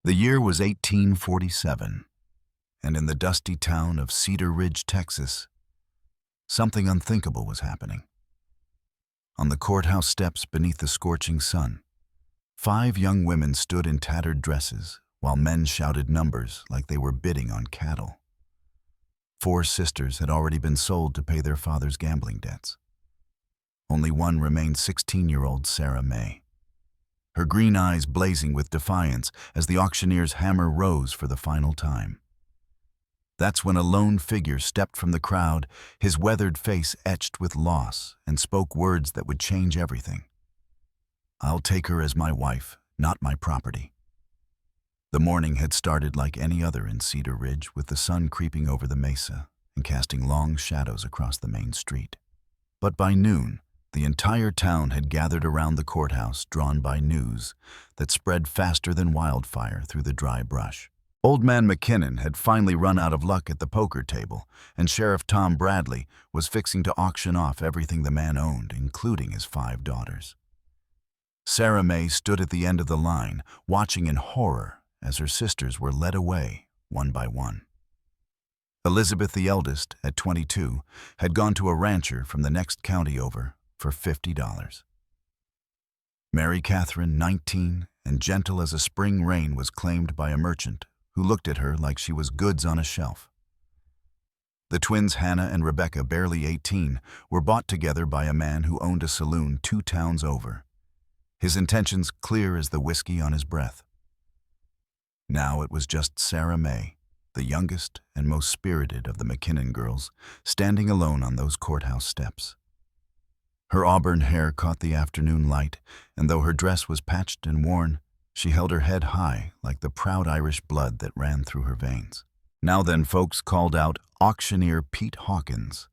The year was 1847, and in the dusty town of Cedar Ridge, Texas, something unthinkable was happening. On the courthouse steps beneath the scorching sun, 5 young women stood in tattered dresses while men shouted numbers like they were bidding on cattle. 4 sisters had already been sold to pay their father's gambling debts. Only one remained, 16-year-old Sarah May, her green eyes blazing with defiance as the auctioneer's hammer rose for the final time. That's when a lone figure stepped from the crowd, his weathered face etched with loss, and spoke words that would change everything. "I'll take her as my wife, not my property." The morning had started like any other in Cedar Ridge, with the sun creeping over the mesa and casting long shadows across the main street. But by noon, the entire town had gathered around the courthouse, drawn by news that spread faster than wildfire through the dry brush. Old Man McKinnon had finally run out of luck at the poker table, and Sheriff Tom Bradley was fixing to auction off everything the man owned, including his 5 daughters. Sarah May stood at the end of the line, watching in horror as her sisters were led away one by one. Elizabeth, the eldest, at 22, had gone to a rancher from the next county over for $50. Mary Catherine, 19, and gentle as a spring rain, was claimed by a merchant who looked at her like she was goods on a shelf. The twins Hannah and Rebecca, barely 18, were bought together by a man who owned a saloon 2 towns over, his intentions clear as the whiskey on his breath. Now it was just Sarah May, the youngest and most spirited of the McKinnon girls, standing alone on those courthouse steps. Her auburn hair caught the afternoon light, and though her dress was patched and worn, she held her head high like the proud Irish blood that ran through her veins. Now then, folks called out auctioneer Pete Hawkins,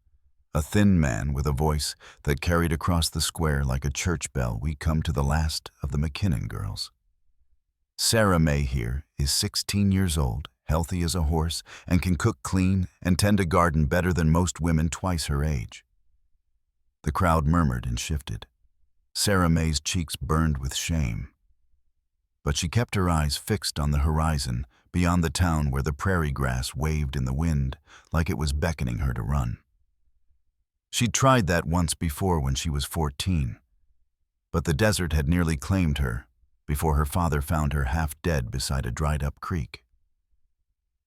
a thin man with a voice that carried across the square like a church bell. "We come to the last of the McKinnon girls. Sarah May here is 16 years old, healthy as a horse, and can cook clean and tend a garden better than most women twice her age." The crowd murmured and shifted. Sarah May's cheeks burned with shame, but she kept her eyes fixed on the horizon beyond the town, where the prairie grass waved in the wind like it was beckoning her to run. She'd tried that once before when she was 14, but the desert had nearly claimed her before her father found her half dead beside a dried-up creek.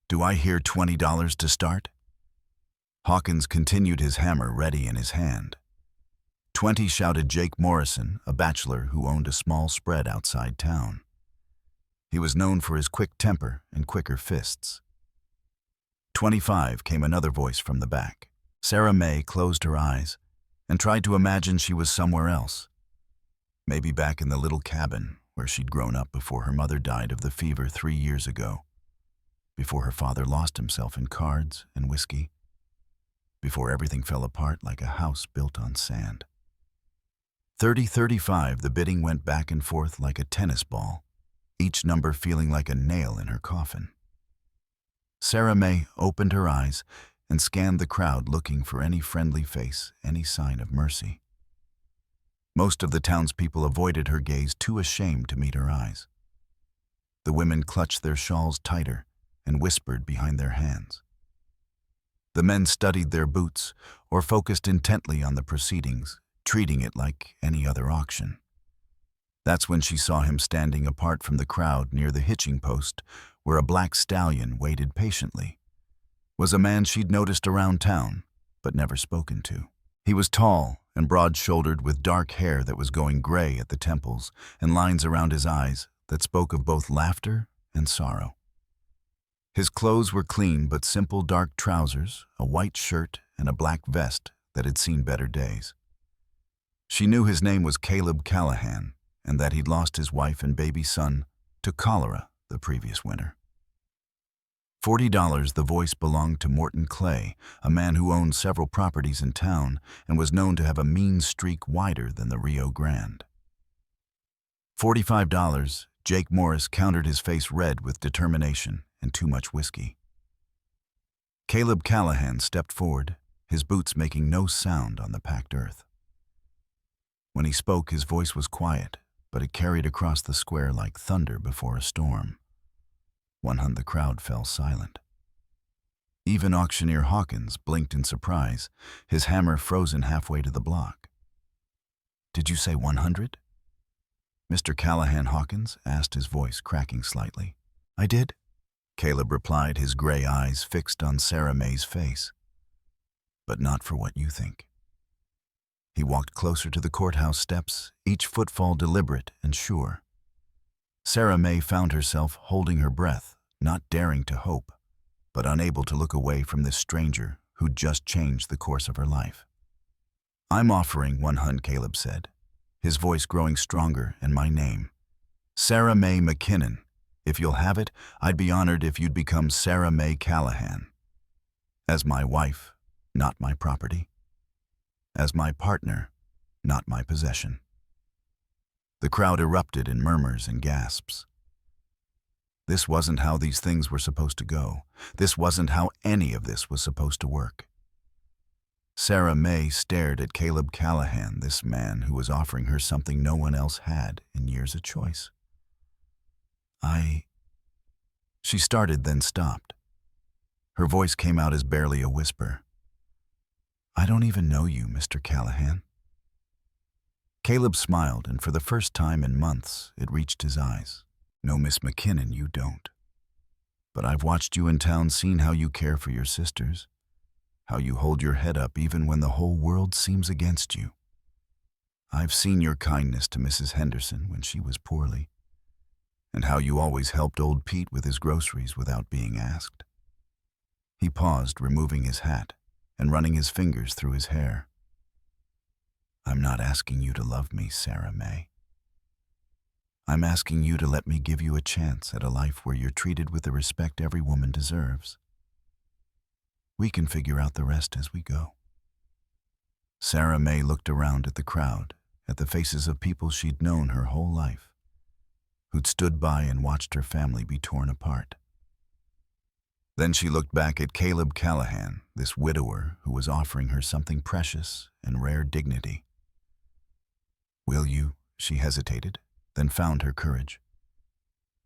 "Do I hear $20 to start?" Hawkins continued, his hammer ready in his hand. "20," shouted Jake Morrison, a bachelor who owned a small spread outside town. He was known for his quick temper and quicker fists. "25," came another voice from the back. Sarah May closed her eyes and tried to imagine she was somewhere else, maybe back in the little cabin where she'd grown up before her mother died of the fever 3 years ago, before her father lost himself in cards and whiskey, before everything fell apart like a house built on sand. 30, 35, the bidding went back and forth like a tennis ball, each number feeling like a nail in her coffin. Sarah May opened her eyes and scanned the crowd, looking for any friendly face, any sign of mercy. Most of the townspeople avoided her gaze, too ashamed to meet her eyes. The women clutched their shawls tighter and whispered behind their hands. The men studied their boots or focused intently on the proceedings, treating it like any other auction. That's when she saw him standing apart from the crowd near the hitching post, where a black stallion waited patiently. Was a man she'd noticed around town, but never spoken to. He was tall and broad-shouldered, with dark hair that was going gray at the temples and lines around his eyes that spoke of both laughter and sorrow. His clothes were clean but simple, dark trousers, a white shirt, and a black vest that had seen better days. She knew his name was Caleb Callahan, and that he'd lost his wife and baby son to cholera the previous winter. $40, the voice belonged to Morton Clay, a man who owned several properties in town and was known to have a mean streak wider than the Rio Grande. $45, Jake Morris countered, his face red with determination and too much whiskey. Caleb Callahan stepped forward, his boots making no sound on the packed earth. When he spoke, his voice was quiet, but it carried across the square like thunder before a storm. The crowd fell silent. Even auctioneer Hawkins blinked in surprise, his hammer frozen halfway to the block. "Did you say 100? Mr. Callahan Hawkins?" asked, his voice cracking slightly. "I did," Caleb replied, his gray eyes fixed on Sarah May's face. "But not for what you think." He walked closer to the courthouse steps, each footfall deliberate and sure. Sarah May found herself holding her breath, not daring to hope, but unable to look away from this stranger who'd just changed the course of her life. "I'm offering 100, Caleb said, his voice growing stronger, and my name. Sarah May McKinnon. If you'll have it, I'd be honored if you'd become Sarah May Callahan. As my wife, not my property. As my partner, not my possession." The crowd erupted in murmurs and gasps. This wasn't how these things were supposed to go. This wasn't how any of this was supposed to work. Sarah May stared at Caleb Callahan, this man who was offering her something no one else had in years of choice. She started, then stopped. Her voice came out as barely a whisper. "I don't even know you, Mr. Callahan." Caleb smiled, and for the first time in months, it reached his eyes. "No, Miss McKinnon, you don't. But I've watched you in town, seen how you care for your sisters, how you hold your head up even when the whole world seems against you. I've seen your kindness to Mrs. Henderson when she was poorly, and how you always helped old Pete with his groceries without being asked." He paused, removing his hat and running his fingers through his hair. "I'm not asking you to love me, Sarah May. I'm asking you to let me give you a chance at a life where you're treated with the respect every woman deserves. We can figure out the rest as we go." Sarah May looked around at the crowd, at the faces of people she'd known her whole life, who'd stood by and watched her family be torn apart. Then she looked back at Caleb Callahan, this widower who was offering her something precious and rare dignity. "Will you?" she hesitated, then found her courage.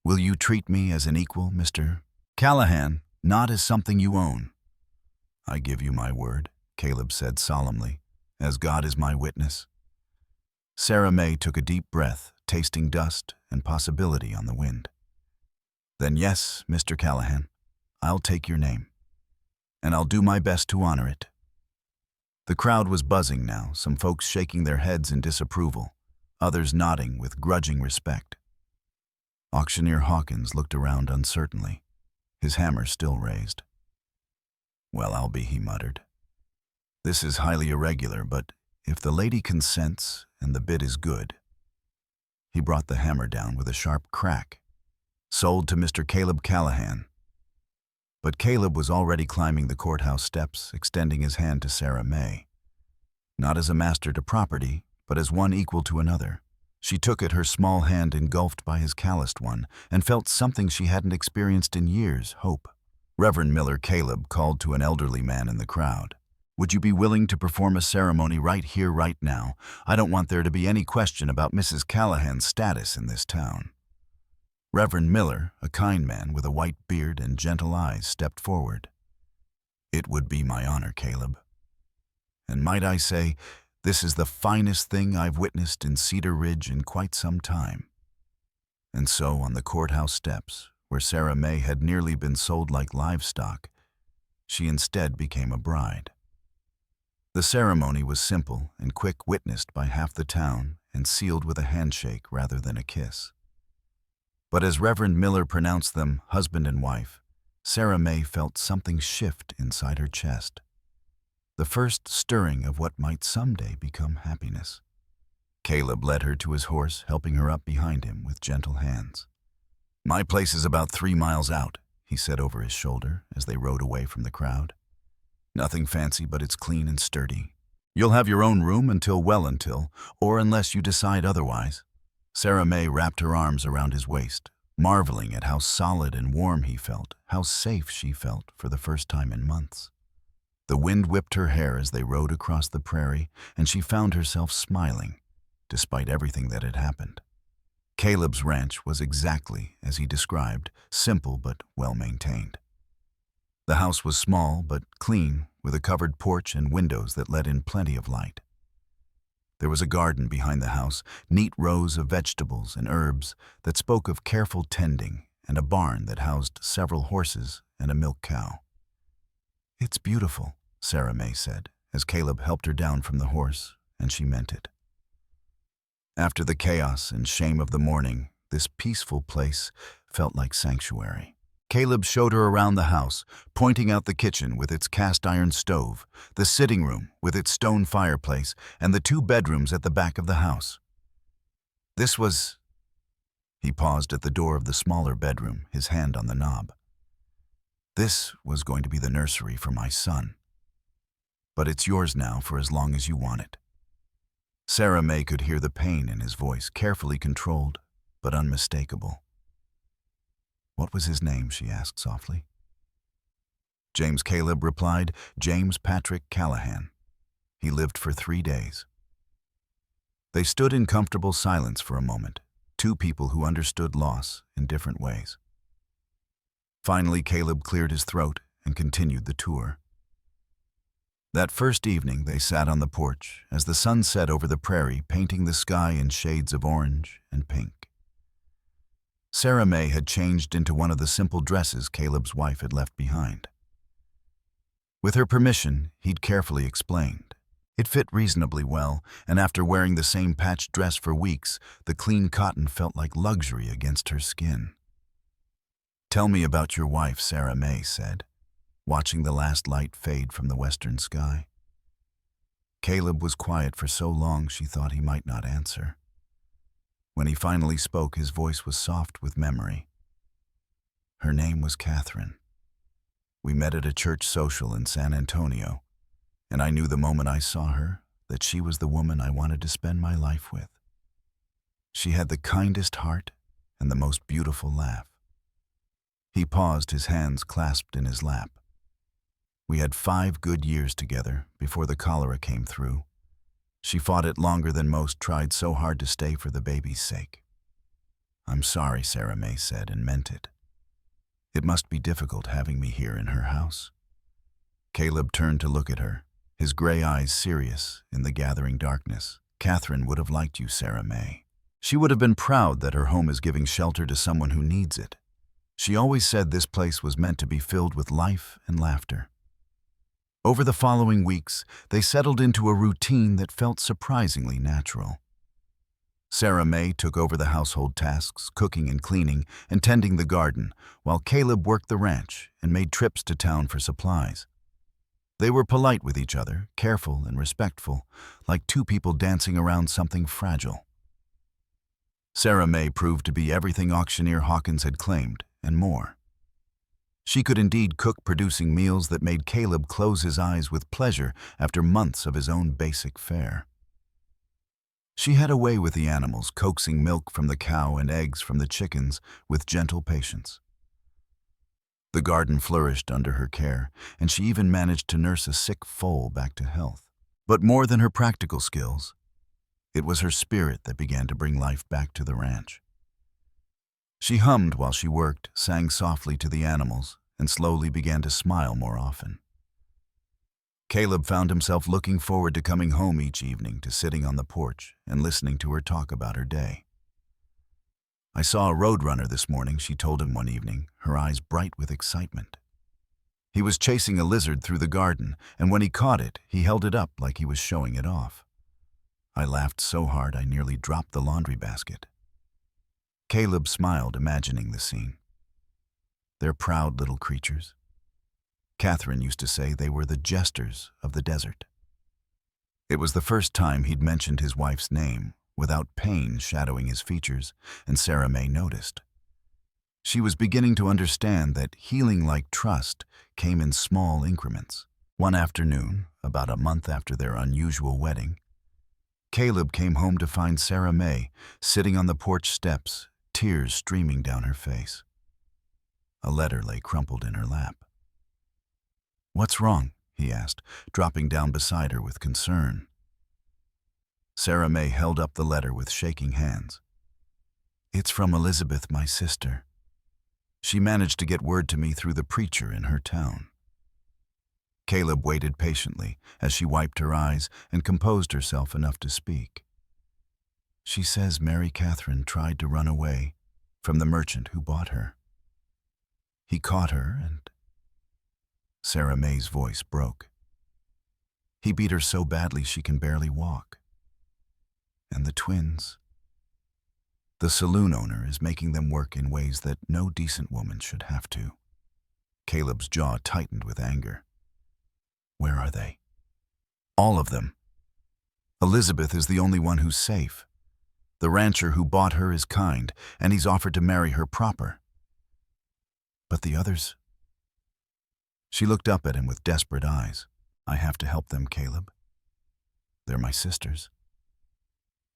"Will you treat me as an equal, Mr. Callahan, not as something you own?" "I give you my word," Caleb said solemnly, "as God is my witness." Sarah May took a deep breath, tasting dust and possibility on the wind. "Then yes, Mr. Callahan, I'll take your name, and I'll do my best to honor it." The crowd was buzzing now, some folks shaking their heads in disapproval, others nodding with grudging respect. Auctioneer Hawkins looked around uncertainly, his hammer still raised. "Well, I'll be," he muttered. "This is highly irregular, but if the lady consents and the bid is good." He brought the hammer down with a sharp crack. "Sold to Mr. Caleb Callahan." But Caleb was already climbing the courthouse steps, extending his hand to Sarah May. Not as a master to property, but as one equal to another. She took it, her small hand engulfed by his calloused one, and felt something she hadn't experienced in years, hope. Reverend Miller Caleb called to an elderly man in the crowd. "Would you be willing to perform a ceremony right here, right now? I don't want there to be any question about Mrs. Callahan's status in this town." Reverend Miller, a kind man with a white beard and gentle eyes, stepped forward. "It would be my honor, Caleb. And might I say, this is the finest thing I've witnessed in Cedar Ridge in quite some time." And so, on the courthouse steps, where Sarah May had nearly been sold like livestock, she instead became a bride. The ceremony was simple and quick, witnessed by half the town and sealed with a handshake rather than a kiss. But as Reverend Miller pronounced them husband and wife, Sarah May felt something shift inside her chest. The first stirring of what might someday become happiness. Caleb led her to his horse, helping her up behind him with gentle hands. "My place is about 3 miles out," he said over his shoulder as they rode away from the crowd. "Nothing fancy, but it's clean and sturdy. You'll have your own room until, or unless you decide otherwise." Sarah May wrapped her arms around his waist, marveling at how solid and warm he felt, how safe she felt for the first time in months. The wind whipped her hair as they rode across the prairie, and she found herself smiling, despite everything that had happened. Caleb's ranch was exactly as he described, simple but well-maintained. The house was small but clean, with a covered porch and windows that let in plenty of light. There was a garden behind the house, neat rows of vegetables and herbs that spoke of careful tending, and a barn that housed several horses and a milk cow. "It's beautiful," Sarah May said, as Caleb helped her down from the horse, and she meant it. After the chaos and shame of the morning, this peaceful place felt like sanctuary. Caleb showed her around the house, pointing out the kitchen with its cast-iron stove, the sitting room with its stone fireplace, and the 2 bedrooms at the back of the house. This was... He paused at the door of the smaller bedroom, his hand on the knob. "This was going to be the nursery for my son. But it's yours now for as long as you want it." Sarah May could hear the pain in his voice, carefully controlled, but unmistakable. "What was his name?" she asked softly. James Caleb replied, "James Patrick Callahan. He lived for 3 days." They stood in comfortable silence for a moment, 2 people who understood loss in different ways. Finally, Caleb cleared his throat and continued the tour. That first evening, they sat on the porch as the sun set over the prairie, painting the sky in shades of orange and pink. Sarah May had changed into one of the simple dresses Caleb's wife had left behind. With her permission, he'd carefully explained. It fit reasonably well, and after wearing the same patched dress for weeks, the clean cotton felt like luxury against her skin. "Tell me about your wife," Sarah May said, watching the last light fade from the western sky. Caleb was quiet for so long she thought he might not answer. When he finally spoke, his voice was soft with memory. "Her name was Catherine. We met at a church social in San Antonio, and I knew the moment I saw her that she was the woman I wanted to spend my life with. She had the kindest heart and the most beautiful laugh." He paused, his hands clasped in his lap. "We had 5 good years together before the cholera came through. She fought it longer than most, tried so hard to stay for the baby's sake." "I'm sorry," Sarah May said, and meant it. "It must be difficult having me here in her house." Caleb turned to look at her, his gray eyes serious in the gathering darkness. "Catherine would have liked you, Sarah May. She would have been proud that her home is giving shelter to someone who needs it. She always said this place was meant to be filled with life and laughter." Over the following weeks, they settled into a routine that felt surprisingly natural. Sarah May took over the household tasks, cooking and cleaning, and tending the garden, while Caleb worked the ranch and made trips to town for supplies. They were polite with each other, careful and respectful, like 2 people dancing around something fragile. Sarah May proved to be everything auctioneer Hawkins had claimed, and more. She could indeed cook, producing meals that made Caleb close his eyes with pleasure after months of his own basic fare. She had a way with the animals, coaxing milk from the cow and eggs from the chickens with gentle patience. The garden flourished under her care, and she even managed to nurse a sick foal back to health. But more than her practical skills, it was her spirit that began to bring life back to the ranch. She hummed while she worked, sang softly to the animals, and slowly began to smile more often. Caleb found himself looking forward to coming home each evening, to sitting on the porch and listening to her talk about her day. "I saw a roadrunner this morning," she told him one evening, her eyes bright with excitement. "He was chasing a lizard through the garden, and when he caught it, he held it up like he was showing it off. I laughed so hard I nearly dropped the laundry basket." Caleb smiled, imagining the scene. They're proud little creatures. Catherine used to say they were the jesters of the desert. It was the first time he'd mentioned his wife's name, without pain shadowing his features, and Sarah May noticed. She was beginning to understand that healing like trust came in small increments. One afternoon, about a month after their unusual wedding, Caleb came home to find Sarah May sitting on the porch steps, tears streaming down her face. A letter lay crumpled in her lap. "What's wrong?" he asked, dropping down beside her with concern. Sarah May held up the letter with shaking hands. It's from Elizabeth, my sister. She managed to get word to me through the preacher in her town. Caleb waited patiently as she wiped her eyes and composed herself enough to speak. She says Mary Catherine tried to run away from the merchant who bought her. He caught her and... Sarah May's voice broke. He beat her so badly she can barely walk. And the twins... The saloon owner is making them work in ways that no decent woman should have to. Caleb's jaw tightened with anger. Where are they? All of them. Elizabeth is the only one who's safe. The rancher who bought her is kind, and he's offered to marry her proper. But the others? She looked up at him with desperate eyes. I have to help them, Caleb. They're my sisters.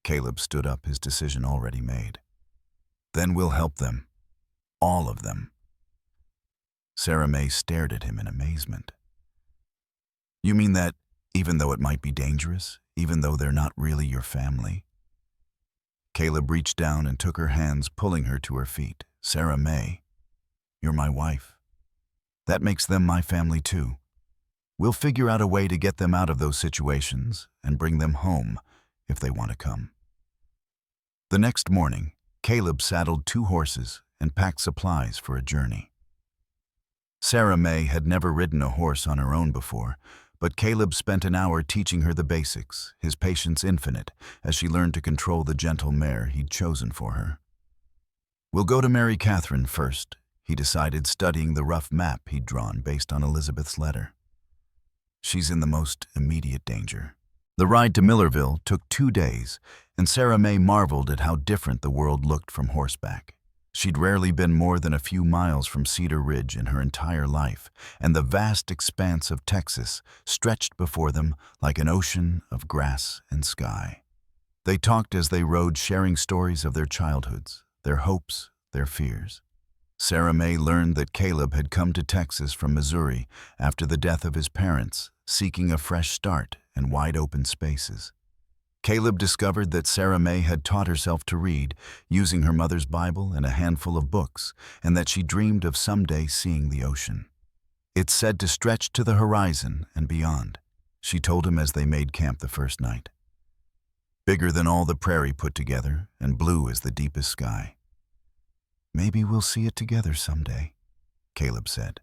Caleb stood up, his decision already made. Then we'll help them. All of them. Sarah May stared at him in amazement. You mean that, even though it might be dangerous, even though they're not really your family? Caleb reached down and took her hands, pulling her to her feet. Sarah May, you're my wife. That makes them my family too. We'll figure out a way to get them out of those situations and bring them home if they want to come. The next morning, Caleb saddled 2 horses and packed supplies for a journey. Sarah May had never ridden a horse on her own before, but Caleb spent an hour teaching her the basics, his patience infinite, as she learned to control the gentle mare he'd chosen for her. We'll go to Mary Catherine first, he decided, studying the rough map he'd drawn based on Elizabeth's letter. She's in the most immediate danger. The ride to Millerville took 2 days, and Sarah May marveled at how different the world looked from horseback. She'd rarely been more than a few miles from Cedar Ridge in her entire life, and the vast expanse of Texas stretched before them like an ocean of grass and sky. They talked as they rode, sharing stories of their childhoods, their hopes, their fears. Sarah May learned that Caleb had come to Texas from Missouri after the death of his parents, seeking a fresh start and wide-open spaces. Caleb discovered that Sarah May had taught herself to read, using her mother's Bible and a handful of books, and that she dreamed of someday seeing the ocean. It's said to stretch to the horizon and beyond, she told him as they made camp the first night. Bigger than all the prairie put together, and blue as the deepest sky. Maybe we'll see it together someday, Caleb said.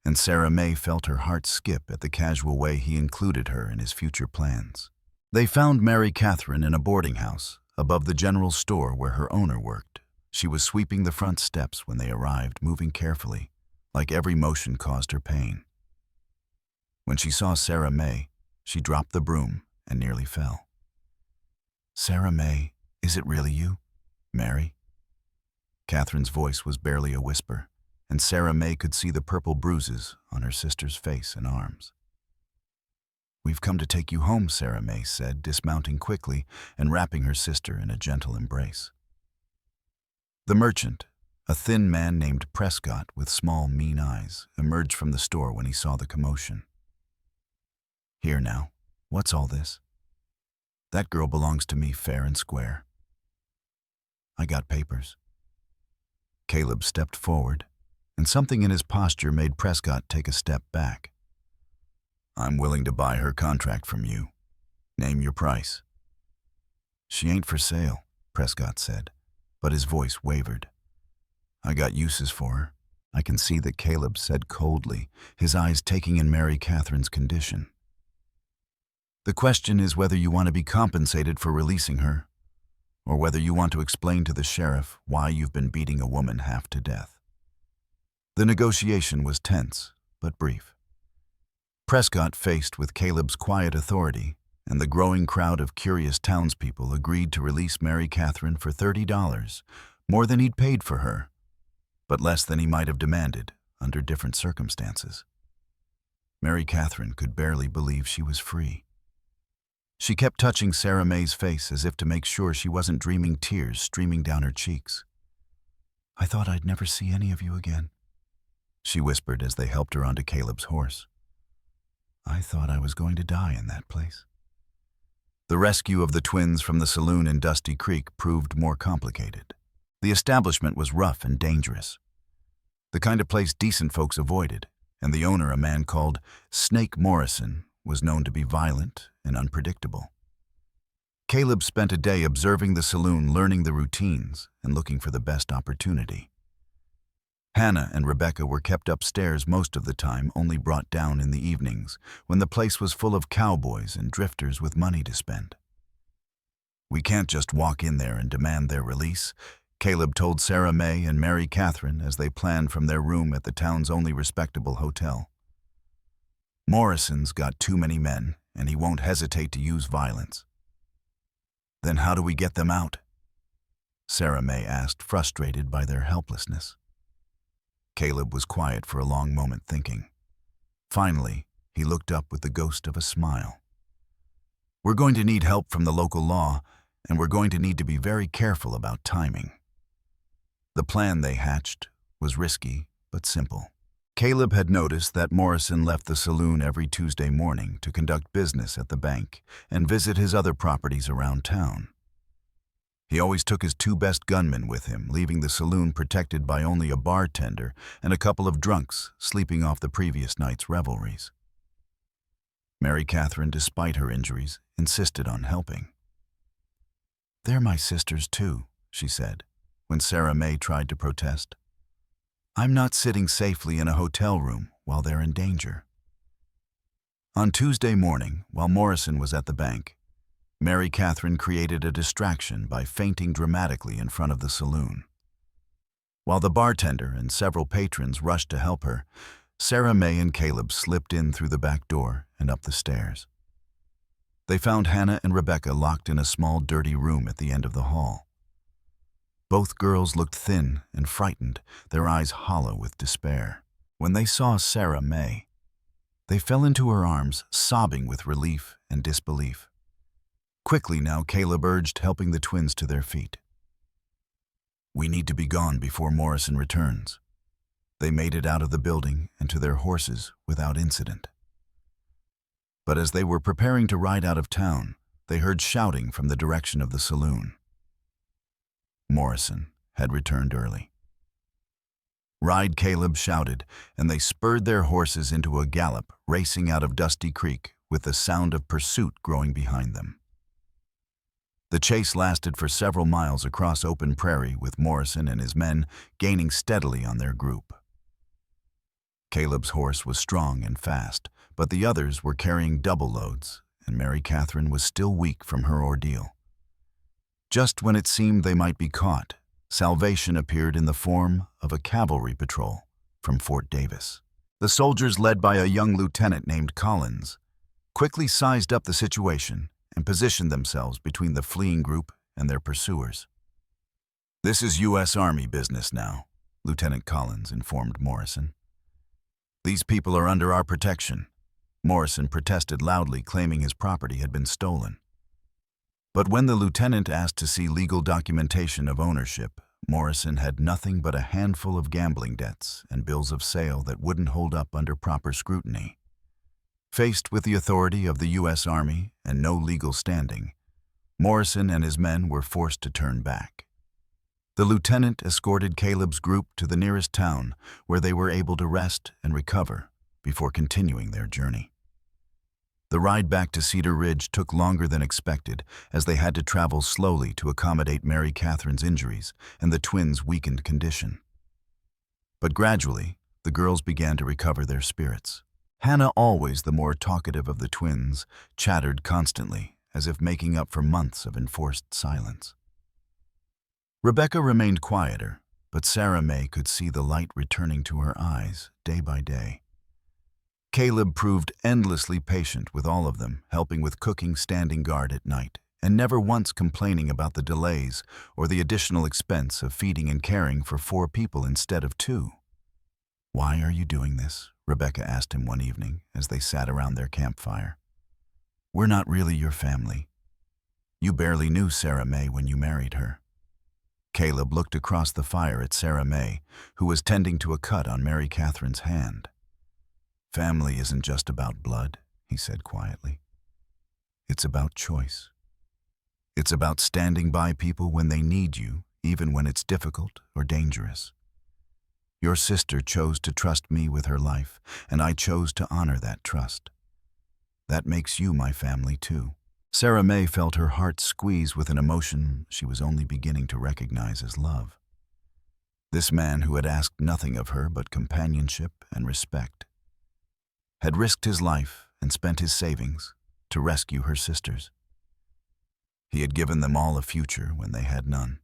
And Sarah May felt her heart skip at the casual way he included her in his future plans. They found Mary Catherine in a boarding house, above the general store where her owner worked. She was sweeping the front steps when they arrived, moving carefully, like every motion caused her pain. When she saw Sarah May, she dropped the broom and nearly fell. Sarah May, is it really you? Mary? Catherine's voice was barely a whisper, and Sarah May could see the purple bruises on her sister's face and arms. We've come to take you home, Sarah May said, dismounting quickly and wrapping her sister in a gentle embrace. The merchant, a thin man named Prescott with small, mean eyes, emerged from the store when he saw the commotion. Here now, what's all this? That girl belongs to me fair and square. I got papers. Caleb stepped forward, and something in his posture made Prescott take a step back. I'm willing to buy her contract from you. Name your price. She ain't for sale, Prescott said, but his voice wavered. I got uses for her. I can see that Caleb said coldly, his eyes taking in Mary Catherine's condition. The question is whether you want to be compensated for releasing her, or whether you want to explain to the sheriff why you've been beating a woman half to death. The negotiation was tense, but brief. Prescott, faced with Caleb's quiet authority, and the growing crowd of curious townspeople, agreed to release Mary Catherine for $30, more than he'd paid for her, but less than he might have demanded under different circumstances. Mary Catherine could barely believe she was free. She kept touching Sarah May's face as if to make sure she wasn't dreaming tears streaming down her cheeks. I thought I'd never see any of you again, she whispered as they helped her onto Caleb's horse. I thought I was going to die in that place. The rescue of the twins from the saloon in Dusty Creek proved more complicated. The establishment was rough and dangerous, the kind of place decent folks avoided, and the owner, a man called Snake Morrison, was known to be violent and unpredictable. Caleb spent a day observing the saloon, learning the routines, and looking for the best opportunity. Hannah and Rebecca were kept upstairs most of the time, only brought down in the evenings, when the place was full of cowboys and drifters with money to spend. "We can't just walk in there and demand their release," Caleb told Sarah May and Mary Catherine as they planned from their room at the town's only respectable hotel. "Morrison's got too many men, and he won't hesitate to use violence." "Then how do we get them out?" Sarah May asked, frustrated by their helplessness. Caleb was quiet for a long moment, thinking. Finally, he looked up with the ghost of a smile. "We're going to need help from the local law, and we're going to need to be very careful about timing." The plan they hatched was risky but simple. Caleb had noticed that Morrison left the saloon every Tuesday morning to conduct business at the bank and visit his other properties around town. He always took his two best gunmen with him, leaving the saloon protected by only a bartender and a couple of drunks sleeping off the previous night's revelries. Mary Catherine, despite her injuries, insisted on helping. "They're my sisters too," she said, when Sarah May tried to protest. "I'm not sitting safely in a hotel room while they're in danger." On Tuesday morning, while Morrison was at the bank, Mary Catherine created a distraction by fainting dramatically in front of the saloon. While the bartender and several patrons rushed to help her, Sarah May and Caleb slipped in through the back door and up the stairs. They found Hannah and Rebecca locked in a small, dirty room at the end of the hall. Both girls looked thin and frightened, their eyes hollow with despair. When they saw Sarah May, they fell into her arms, sobbing with relief and disbelief. Quickly now, Caleb urged, helping the twins to their feet. "We need to be gone before Morrison returns." They made it out of the building and to their horses without incident. But as they were preparing to ride out of town, they heard shouting from the direction of the saloon. Morrison had returned early. "Ride," Caleb shouted, and they spurred their horses into a gallop, racing out of Dusty Creek with the sound of pursuit growing behind them. The chase lasted for several miles across open prairie, with Morrison and his men gaining steadily on their group. Caleb's horse was strong and fast, but the others were carrying double loads, and Mary Catherine was still weak from her ordeal. Just when it seemed they might be caught, salvation appeared in the form of a cavalry patrol from Fort Davis. The soldiers, led by a young lieutenant named Collins, quickly sized up the situation and positioned themselves between the fleeing group and their pursuers. "This is U.S. Army business now," Lieutenant Collins informed Morrison. "These people are under our protection." Morrison protested loudly, claiming his property had been stolen. But when the lieutenant asked to see legal documentation of ownership, Morrison had nothing but a handful of gambling debts and bills of sale that wouldn't hold up under proper scrutiny. Faced with the authority of the U.S. Army and no legal standing, Morrison and his men were forced to turn back. The lieutenant escorted Caleb's group to the nearest town, where they were able to rest and recover before continuing their journey. The ride back to Cedar Ridge took longer than expected, as they had to travel slowly to accommodate Mary Catherine's injuries and the twins' weakened condition. But gradually, the girls began to recover their spirits. Hannah, always the more talkative of the twins, chattered constantly, as if making up for months of enforced silence. Rebecca remained quieter, but Sarah May could see the light returning to her eyes day by day. Caleb proved endlessly patient with all of them, helping with cooking, standing guard at night, and never once complaining about the delays or the additional expense of feeding and caring for 4 people instead of 2. "Why are you doing this?" Rebecca asked him one evening as they sat around their campfire. "We're not really your family. You barely knew Sarah May when you married her." Caleb looked across the fire at Sarah May, who was tending to a cut on Mary Catherine's hand. "Family isn't just about blood," he said quietly. "It's about choice. It's about standing by people when they need you, even when it's difficult or dangerous. Your sister chose to trust me with her life, and I chose to honor that trust. That makes you my family too." Sarah May felt her heart squeeze with an emotion she was only beginning to recognize as love. This man who had asked nothing of her but companionship and respect had risked his life and spent his savings to rescue her sisters. He had given them all a future when they had none.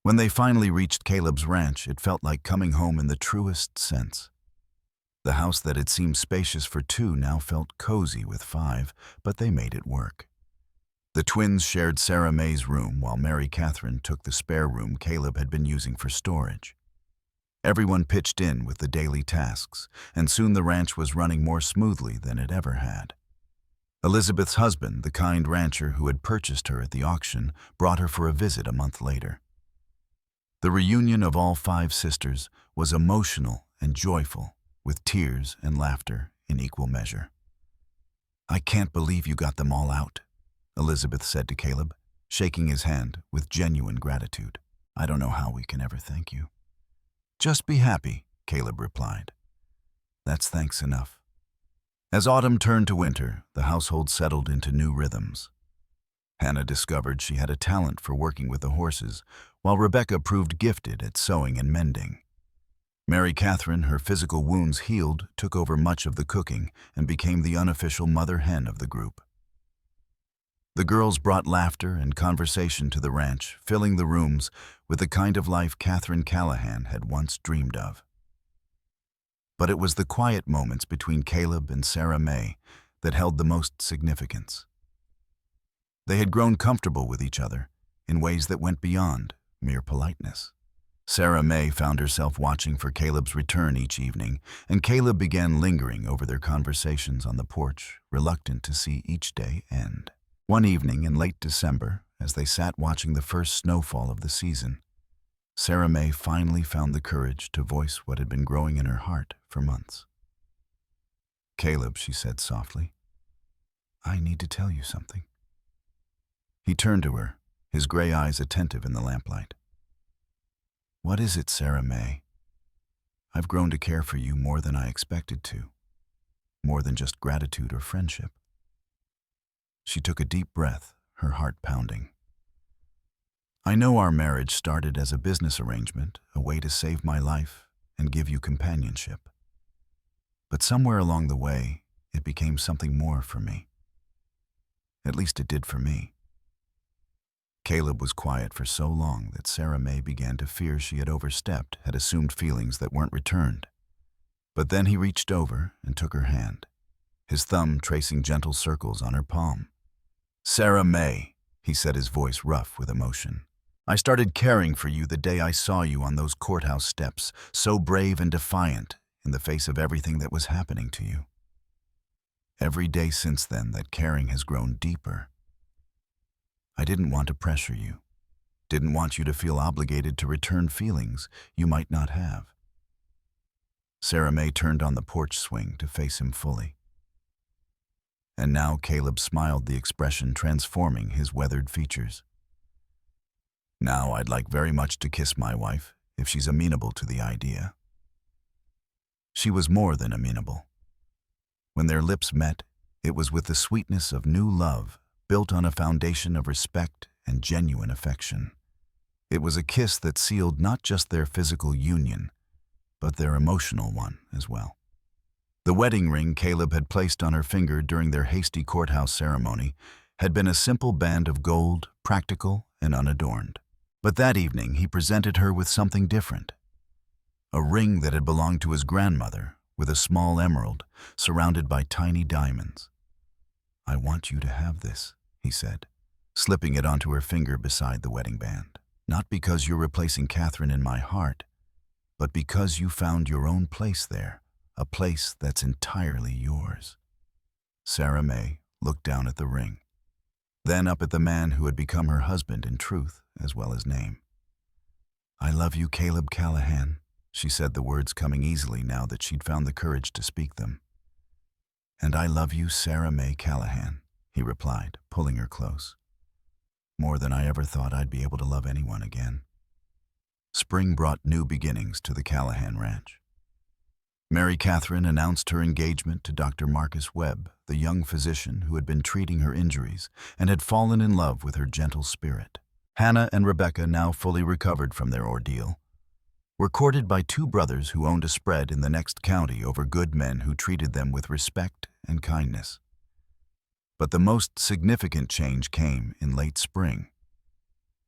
When they finally reached Caleb's ranch, it felt like coming home in the truest sense. The house that had seemed spacious for two now felt cozy with five, but they made it work. The twins shared Sarah May's room while Mary Catherine took the spare room Caleb had been using for storage. Everyone pitched in with the daily tasks, and soon the ranch was running more smoothly than it ever had. Elizabeth's husband, the kind rancher who had purchased her at the auction, brought her for a visit a month later. The reunion of all five sisters was emotional and joyful, with tears and laughter in equal measure. "I can't believe you got them all out," Elizabeth said to Caleb, shaking his hand with genuine gratitude. "I don't know how we can ever thank you." "Just be happy," Caleb replied. "That's thanks enough." As autumn turned to winter, the household settled into new rhythms. Hannah discovered she had a talent for working with the horses, while Rebecca proved gifted at sewing and mending. Mary Catherine, her physical wounds healed, took over much of the cooking and became the unofficial mother hen of the group. The girls brought laughter and conversation to the ranch, filling the rooms with the kind of life Catherine Callahan had once dreamed of. But it was the quiet moments between Caleb and Sarah May that held the most significance. They had grown comfortable with each other in ways that went beyond mere politeness. Sarah May found herself watching for Caleb's return each evening, and Caleb began lingering over their conversations on the porch, reluctant to see each day end. One evening in late December, as they sat watching the first snowfall of the season, Sarah May finally found the courage to voice what had been growing in her heart for months. "Caleb," she said softly, "I need to tell you something." He turned to her, his gray eyes attentive in the lamplight. "What is it, Sarah May? I've grown to care for you more than I expected to, more than just gratitude or friendship." She took a deep breath, her heart pounding. "I know our marriage started as a business arrangement, a way to save my life and give you companionship. But somewhere along the way, it became something more for me. At least it did for me." Caleb was quiet for so long that Sarah May began to fear she had overstepped, had assumed feelings that weren't returned. But then he reached over and took her hand, his thumb tracing gentle circles on her palm. "Sarah May," he said, his voice rough with emotion, "I started caring for you the day I saw you on those courthouse steps, so brave and defiant in the face of everything that was happening to you. Every day since then, that caring has grown deeper. I didn't want to pressure you, didn't want you to feel obligated to return feelings you might not have." Sarah May turned on the porch swing to face him fully. And now Caleb smiled, the expression transforming his weathered features. "Now I'd like very much to kiss my wife, if she's amenable to the idea." She was more than amenable. When their lips met, it was with the sweetness of new love, built on a foundation of respect and genuine affection. It was a kiss that sealed not just their physical union, but their emotional one as well. The wedding ring Caleb had placed on her finger during their hasty courthouse ceremony had been a simple band of gold, practical and unadorned. But that evening he presented her with something different. A ring that had belonged to his grandmother, with a small emerald surrounded by tiny diamonds. "I want you to have this," he said, slipping it onto her finger beside the wedding band. "Not because you're replacing Catherine in my heart, but because you found your own place there, a place that's entirely yours." Sarah May looked down at the ring, then up at the man who had become her husband in truth as well as name. "I love you, Caleb Callahan," she said, the words coming easily now that she'd found the courage to speak them. "And I love you, Sarah May Callahan," he replied, pulling her close. more than I ever thought I'd be able to love anyone again. Spring brought new beginnings to the Callahan Ranch. Mary Catherine announced her engagement to Dr. Marcus Webb, the young physician who had been treating her injuries and had fallen in love with her gentle spirit. Hannah and Rebecca, now fully recovered from their ordeal, were courted by two brothers who owned a spread in the next county over good men who treated them with respect and kindness. But the most significant change came in late spring,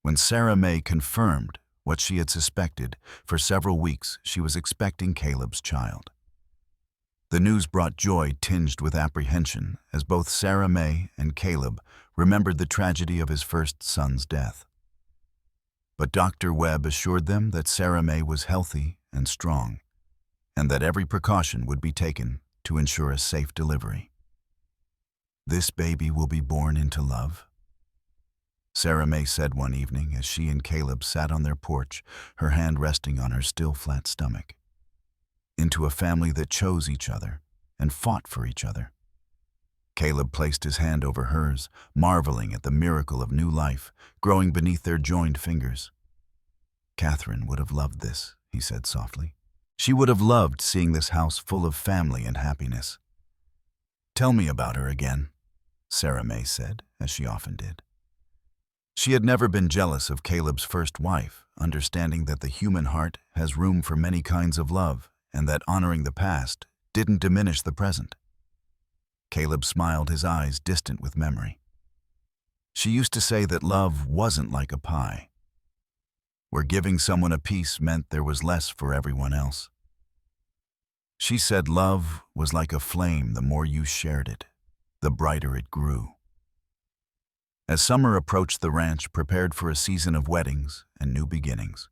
when Sarah May confirmed what she had suspected. For several weeks she was expecting Caleb's child. The news brought joy tinged with apprehension as both Sarah May and Caleb remembered the tragedy of his first son's death. But Dr. Webb assured them that Sarah May was healthy and strong, and that every precaution would be taken to ensure a safe delivery. "This baby will be born into love," Sarah May said one evening as she and Caleb sat on their porch, her hand resting on her still flat stomach. "Into a family that chose each other and fought for each other." Caleb placed his hand over hers, marveling at the miracle of new life growing beneath their joined fingers. "Catherine would have loved this," he said softly. "She would have loved seeing this house full of family and happiness." "Tell me about her again," Sarah May said, as she often did. She had never been jealous of Caleb's first wife, understanding that the human heart has room for many kinds of love and that honoring the past didn't diminish the present. Caleb smiled, his eyes distant with memory. "She used to say that love wasn't like a pie, where giving someone a piece meant there was less for everyone else. She said love was like a flame. The more you shared it, the brighter it grew." As summer approached, the ranch prepared for a season of weddings and new beginnings.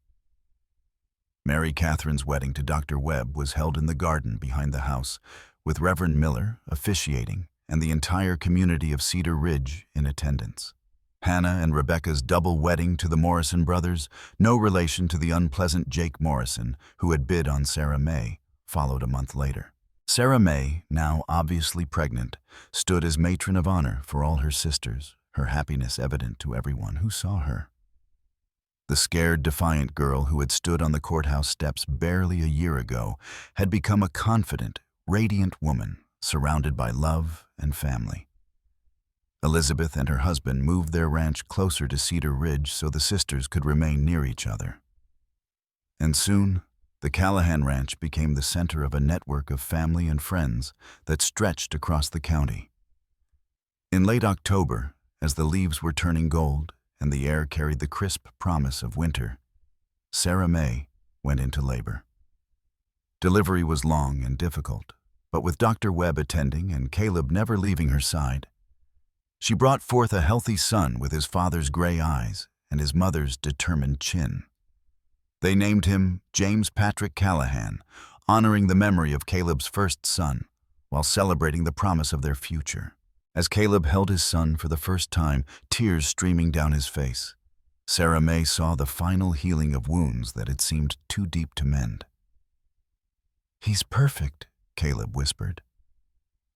Mary Catherine's wedding to Dr. Webb was held in the garden behind the house, with Reverend Miller officiating and the entire community of Cedar Ridge in attendance. Hannah and Rebecca's double wedding to the Morrison brothers, no relation to the unpleasant Jake Morrison, who had bid on Sarah May, followed a month later. Sarah May, now obviously pregnant, stood as matron of honor for all her sisters, her happiness evident to everyone who saw her. The scared, defiant girl who had stood on the courthouse steps barely a year ago had become a confident, radiant woman surrounded by love and family. Elizabeth and her husband moved their ranch closer to Cedar Ridge so the sisters could remain near each other. And soon, the Callahan Ranch became the center of a network of family and friends that stretched across the county. In late October, as the leaves were turning gold and the air carried the crisp promise of winter, Sarah May went into labor. Delivery was long and difficult, but with Dr. Webb attending and Caleb never leaving her side, she brought forth a healthy son with his father's gray eyes and his mother's determined chin. They named him James Patrick Callahan, honoring the memory of Caleb's first son, while celebrating the promise of their future. As Caleb held his son for the first time, tears streaming down his face, Sarah May saw the final healing of wounds that had seemed too deep to mend. "He's perfect," Caleb whispered,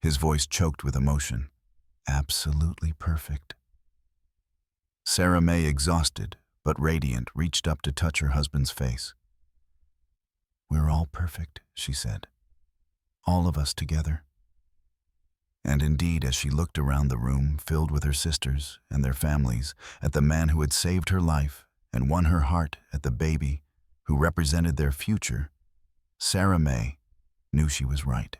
his voice choked with emotion. "Absolutely perfect." Sarah May, exhausted but radiant, reached up to touch her husband's face. "We're all perfect," she said. "All of us together." And indeed, as she looked around the room filled with her sisters and their families, at the man who had saved her life and won her heart, at the baby who represented their future, Sarah May knew she was right.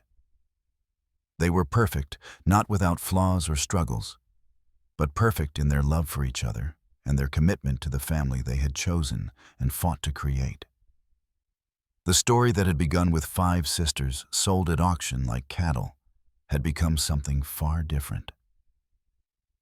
They were perfect, not without flaws or struggles, but perfect in their love for each other and their commitment to the family they had chosen and fought to create. The story that had begun with 5 sisters sold at auction like cattle had become something far different.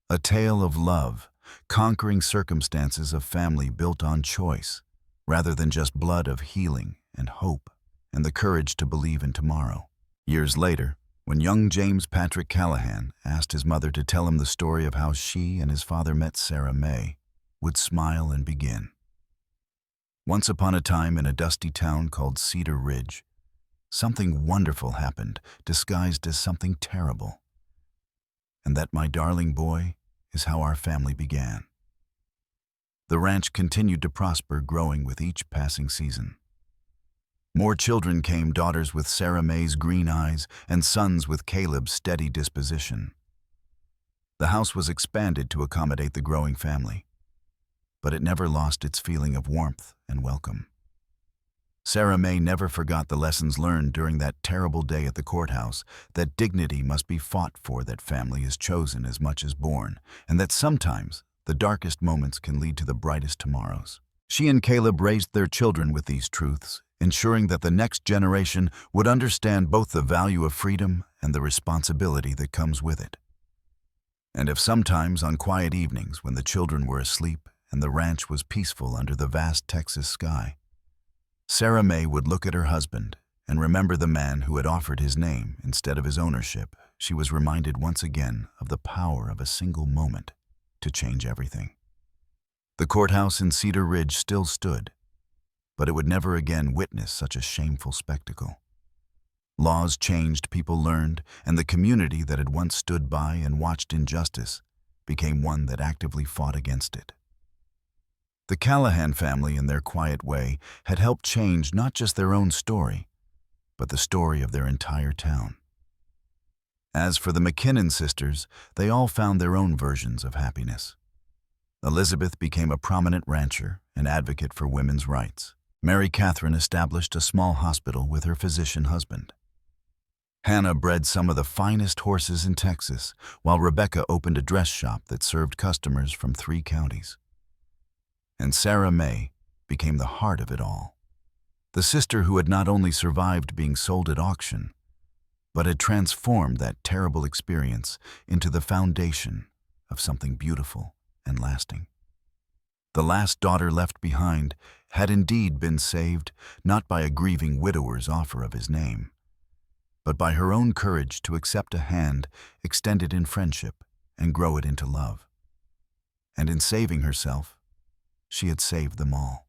A tale of love, conquering circumstances of family built on choice, rather than just blood, of healing and hope and the courage to believe in tomorrow. Years later, when young James Patrick Callahan asked his mother to tell him the story of how she and his father met, Sarah May would smile and begin. "Once upon a time, in a dusty town called Cedar Ridge, something wonderful happened, disguised as something terrible. And that, my darling boy, is how our family began. The ranch continued to prosper, growing with each passing season. More children came, daughters with Sarah May's green eyes and sons with Caleb's steady disposition. The house was expanded to accommodate the growing family, but it never lost its feeling of warmth and welcome. Sarah May never forgot the lessons learned during that terrible day at the courthouse, that dignity must be fought for, that family is chosen as much as born, and that sometimes the darkest moments can lead to the brightest tomorrows. She and Caleb raised their children with these truths, ensuring that the next generation would understand both the value of freedom and the responsibility that comes with it. And if sometimes on quiet evenings when the children were asleep and the ranch was peaceful under the vast Texas sky, Sarah May would look at her husband and remember the man who had offered his name instead of his ownership, she was reminded once again of the power of a single moment to change everything. The courthouse in Cedar Ridge still stood, but it would never again witness such a shameful spectacle. Laws changed, people learned, and the community that had once stood by and watched injustice became one that actively fought against it. The Callahan family, in their quiet way, had helped change not just their own story, but the story of their entire town. As for the McKinnon sisters, they all found their own versions of happiness. Elizabeth became a prominent rancher and advocate for women's rights. Mary Catherine established a small hospital with her physician husband. Hannah bred some of the finest horses in Texas, while Rebecca opened a dress shop that served customers from 3 counties. And Sarah May became the heart of it all, the sister who had not only survived being sold at auction, but had transformed that terrible experience into the foundation of something beautiful and lasting. The last daughter left behind had indeed been saved, not by a grieving widower's offer of his name, but by her own courage to accept a hand extended in friendship and grow it into love. And in saving herself, she had saved them all.